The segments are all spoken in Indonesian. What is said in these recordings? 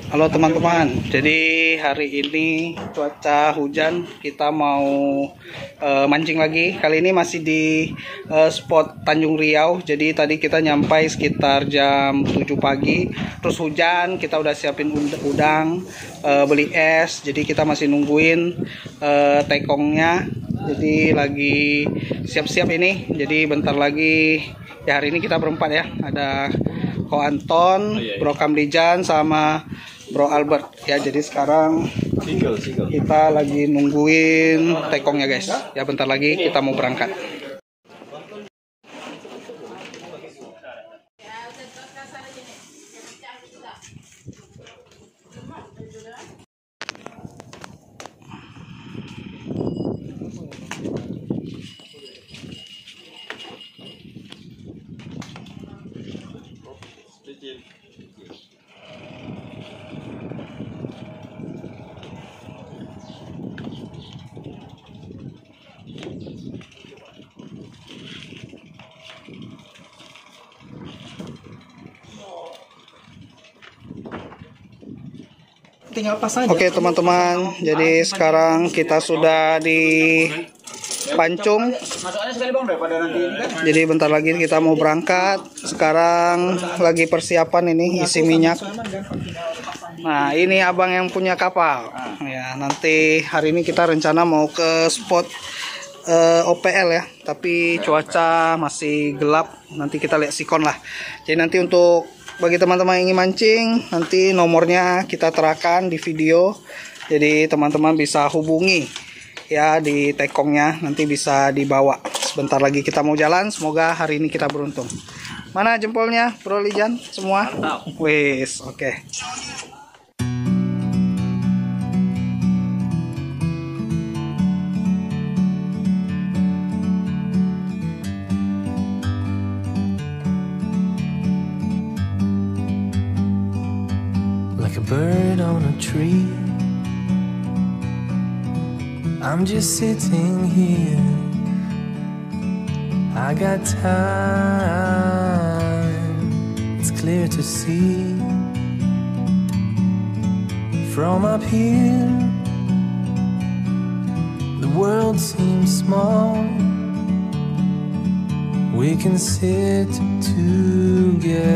Halo teman-teman, jadi hari ini cuaca hujan, kita mau mancing lagi. Kali ini masih di spot Tanjung Riau. Jadi tadi kita nyampai sekitar jam 7 pagi. Terus hujan, kita udah siapin udang, beli es. Jadi kita masih nungguin tekongnya. Jadi lagi siap-siap ini. Jadi bentar lagi, ya hari ini kita berempat ya. Ada Ko Anton, Bro Kamlijan, sama Bro Albert ya. Jadi sekarang kita lagi nungguin tekongnya guys. Ya bentar lagi kita mau berangkat. Oke teman-teman, jadi sekarang kita sudah di Pancung. Jadi bentar lagi kita mau berangkat. Sekarang lagi persiapan ini, isi minyak. Nah ini abang yang punya kapal ya. Nanti hari ini kita rencana mau ke spot OPL ya, tapi cuaca masih gelap. Nanti kita lihat sikon lah. Jadi nanti untuk bagi teman-teman yang ingin mancing, nanti nomornya kita terakan di video. Jadi teman-teman bisa hubungi ya di tekongnya, nanti bisa dibawa. Sebentar lagi kita mau jalan, semoga hari ini kita beruntung. Mana jempolnya Bro Lijan semua? Wis, oke. Like a bird on a tree, I'm just sitting here. I got time, it's clear to see. From up here, the world seems small. We can sit together.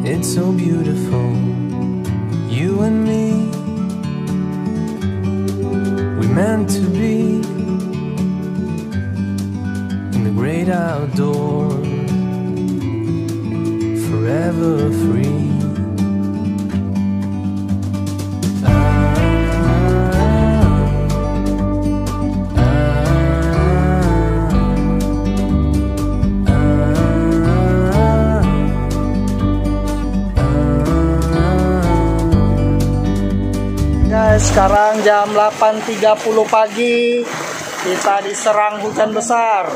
It's so beautiful, you and me. We meant to be in the great outdoors, forever free. Sekarang jam 8.30 pagi, kita diserang hujan besar.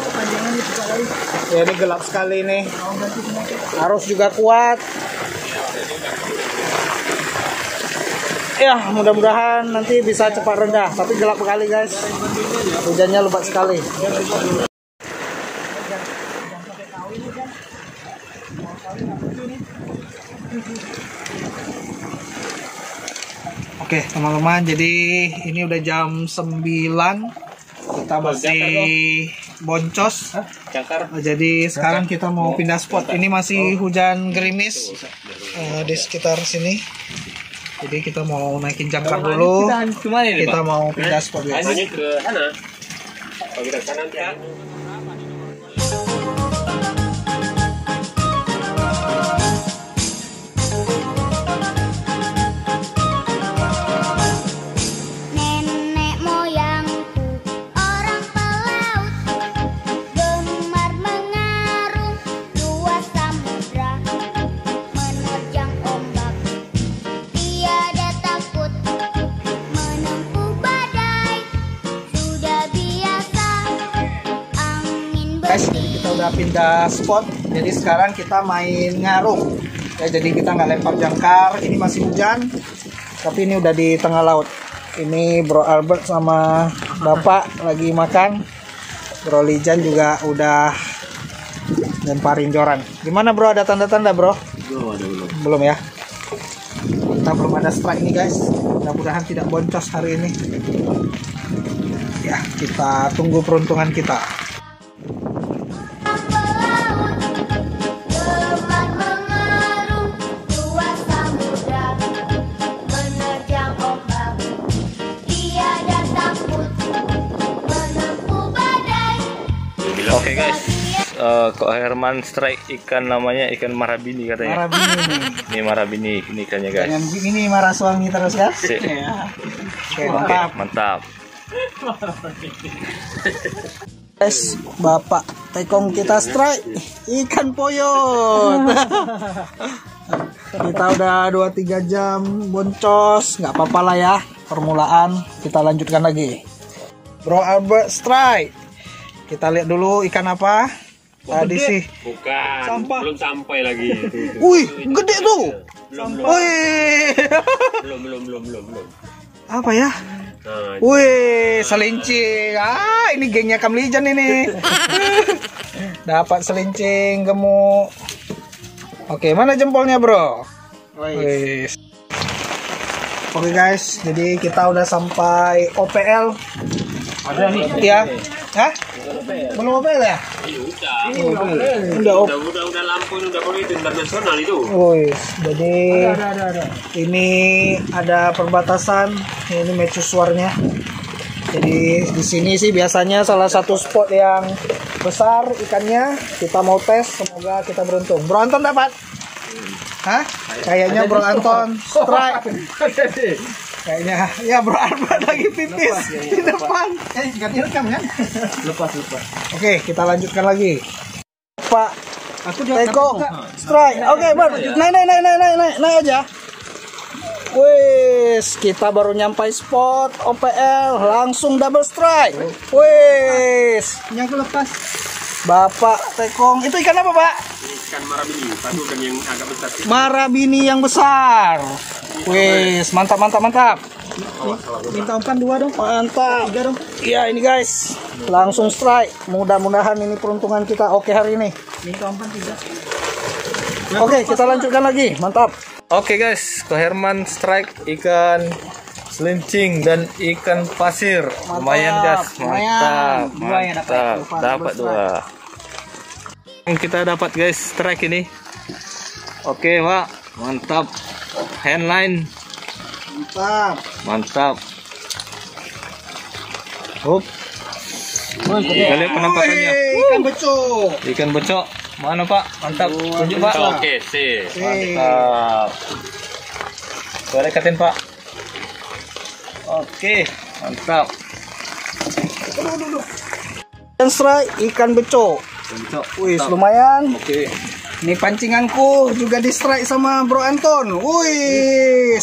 Ya, ini gelap sekali nih. Arus juga kuat. Ya, mudah-mudahan nanti bisa cepat rendah. Tapi gelap sekali guys. Hujannya lebat sekali. Oke teman-teman, jadi ini udah jam 9. Kita masih boncos. Jadi sekarang kita mau pindah spot. Ini masih hujan gerimis di sekitar sini. Jadi kita mau naikin jangkar dulu. Kita mau pindah spot guys. Guys, jadi kita udah pindah spot. Jadi sekarang kita main ngarung. Ya, jadi kita nggak lempar jangkar. Ini masih hujan, tapi ini udah di tengah laut. Ini Bro Albert sama Bapak lagi makan. Bro Lijan juga udah lemparin joran. Gimana bro, ada tanda-tanda bro? Belum ada, belum. Belum ya. Kita belum ada strike nih guys. Mudah-mudahan tidak boncos hari ini. Ya, kita tunggu peruntungan kita. Oke guys, kok Herman strike ikan namanya ikan marabini katanya. Marabini. Ini marabini ini ikannya guys. Jangan ini marah suami terus ya. Oke, mantap. Mantap. Guys, Bapak Tekong kita strike ikan poyot. Kita udah 2-3 jam boncos, nggak apa-apa lah ya. Permulaan kita lanjutkan lagi. Bro Albert strike. Kita lihat dulu ikan apa. Tadi sih. Bukan. Sampah. Belum sampai lagi. Wih, gede tuh. Belum. Wih. Belum. Apa ya? Nah, Wih, selincing. Ini gengnya Kamlijan ini. Dapat selincing gemuk. Oke, mana jempolnya, bro? Wih. Oke guys, jadi kita udah sampai OPL. ada nih. Ya. Hah? Belum OPL ya? Udah lampu ini udah boleh itu internasional itu. Wih, jadi ada. Ini ada perbatasan. Ini mercusuarnya. Jadi di sini sih biasanya salah satu spot yang besar ikannya. Kita mau tes, semoga kita beruntung. Bro Anton dapat? Hah? Kayaknya Bro Anton strike. Kayaknya ya Bro Albert lagi pipis di depan. Nggak direkam kan? Lepas. Oke, kita lanjutkan lagi. Pak Tekong strike. Oke, Bang. Naik aja. Wes, kita baru nyampai spot OPL, langsung double strike. Wes, yang lepas. Bapak Tekong, itu ikan apa, Pak? Ikan marabini, satu ikan yang agak besar. Marabini yang besar. Wes, mantap. Minta umpan 2 dong. Mantap. 3 dong. Iya, ini guys. Langsung strike. Mudah-mudahan ini peruntungan kita oke hari ini. Minta umpan 3. Oke, kita lanjutkan lagi. Mantap. Oke guys, kok Herman strike ikan selincing dan ikan pasir. Lumayan guys, mantap. Dapat 2. Yang kita dapat guys strike ini. Oke, Pak. Mantap. Handline. Mantap. Hup. Kita lihat penampakannya. Ikan becok. Mana Pak? Mantap. Tunjuk Pak. Oke, sih. Mantap. Boleh dekatin Pak. Oke, mantap. Ikan strike, ikan becok. Wih, lumayan. Oke. Ini pancinganku juga di strike sama Bro Anton. Wih.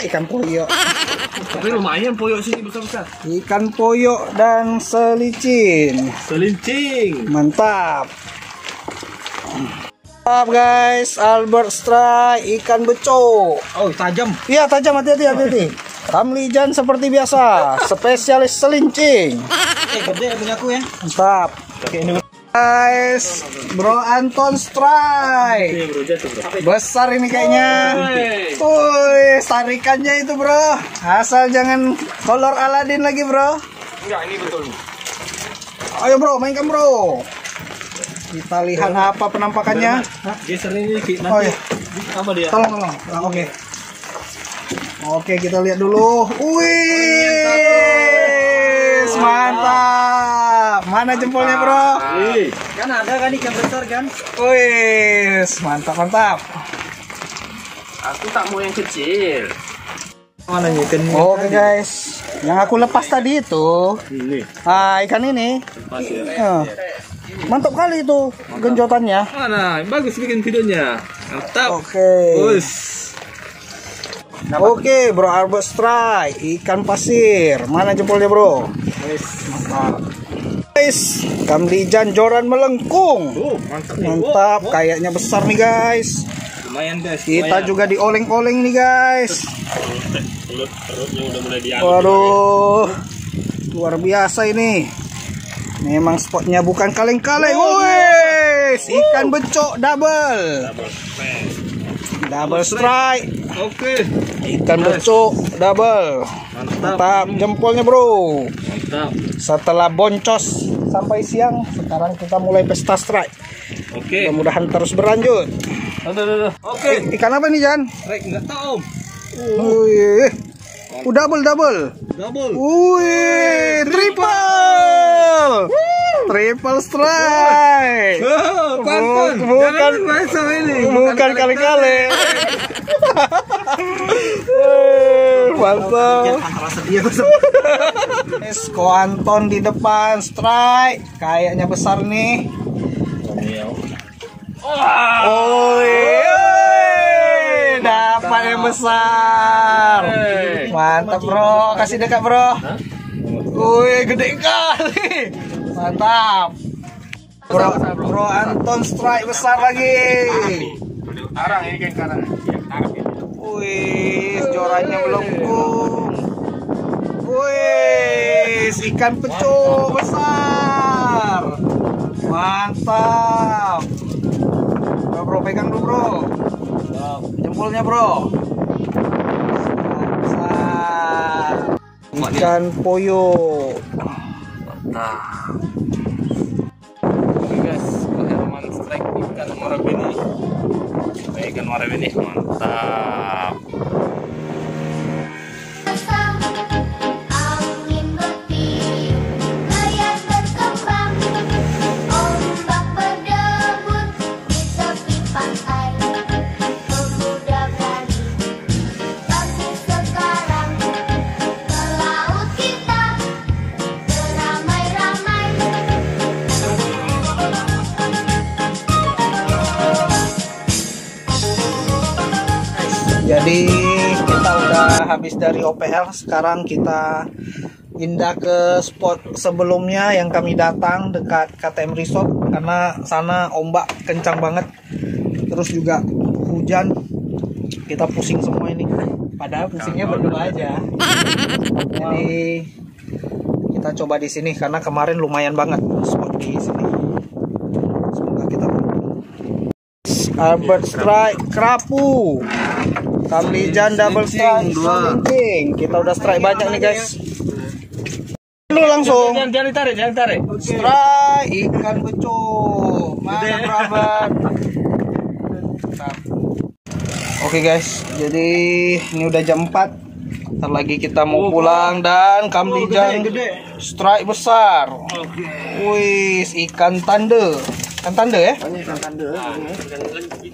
Ikan poyok. Tapi lumayan poyok sini besar-besar. Ikan poyok dan selicin. Selincing. Mantap. Mantap guys, Albert strike ikan becok. Oh, tajam. Iya, tajam, hati-hati. Kamlijan seperti biasa, spesialis selincing. Gede punya aku ya. Mantap. Guys, Bro Anton strike. Besar ini kayaknya. Wih, tarikannya itu bro. Asal jangan kolor Aladin lagi bro. Enggak, ini betul. Ayo bro, mainkan bro. Kita lihat apa penampakannya. Geser ini nanti. Oh iya. Apa dia? Tolong. Oke, kita lihat dulu. Wih, mantap. Mana jempolnya bro? Kan ada kan ikan besar kan? Wih, mantap. Aku tak mau yang kecil. Mana ikan? Oke guys, yang aku lepas tadi itu, Ini. ikan ini. Mantap kali itu genjotannya. Mana? Bagus bikin videonya. Mantap. Oke. Dapat. Oke, Bro Albert strike ikan pasir. Mana jempolnya, Bro? Mantap. Guys, Kamlijan joran melengkung. Mantap, kayaknya besar nih, guys. Lumayan guys. Kita juga dioleng-oleng nih, guys. Perutnya udah mulai diaduk. Waduh. Luar biasa ini. Memang spotnya bukan kaleng-kaleng. Wih, ikan becok double. Double strike. Oke. Ikan beco double. Mantap. Jempolnya bro. Mantap. Setelah boncos sampai siang, sekarang kita mulai pesta strike. Oke. Mudah-mudahan terus berlanjut. Aduh. Oke. Ikan apa nih Jan? Strike enggak tahu. Wih. Double. Double. Wih, triple. Triple strike. Bukan ini. Bukan kali-kali. Mantap. Esko Anton di depan strike. Kayaknya besar nih. Oh, dapat yang besar. Mantap bro, kasih dekat bro. Wih, gede kali. Mantap. Bro Anton strike besar lagi. Karang ini kan karang. Wih, jorannya melengkung. Wih, ikan peco besar. Mantap. Bro, pegang dulu bro. Jempolnya bro. Besar. Ikan poyo. Mantap. Oke guys, Herman strike ikan marabini. Ikan marabini mantap. Angin bertiup, layar berkembang, ombak berdebur di tepi pantai. Pemuda berani, pagi sekarang ke laut kita beramai-ramai. Jadi kita udah habis dari OPL, sekarang kita pindah ke spot sebelumnya yang kami datang dekat KTM Resort, karena sana ombak kencang banget, terus juga hujan, kita pusing semua ini. Padahal pusingnya berdua aja. Jadi kita coba di sini karena kemarin lumayan banget spot di sini. Semoga kita beruntung. Albert strike kerapu. Kamlijan double strike. Kita udah strike banyak nih guys. Lu langsung. Jangan ditarik. Strike ikan beco. Mana kerabat? Oke guys, jadi ini udah jam 4. Ntar lagi kita mau pulang dan Kamlijan strike besar. Wih, ikan tande. Ikan tande ya?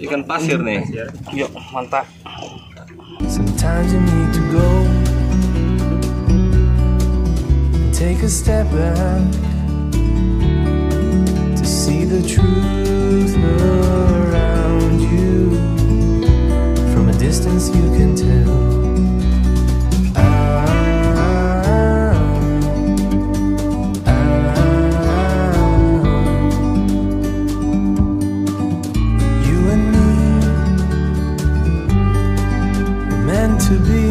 Ikan pasir nih. Yuk, mantap. Sometimes you need to go and take a step back to see the truth around you. From a distance you can tell. You and me were meant to be.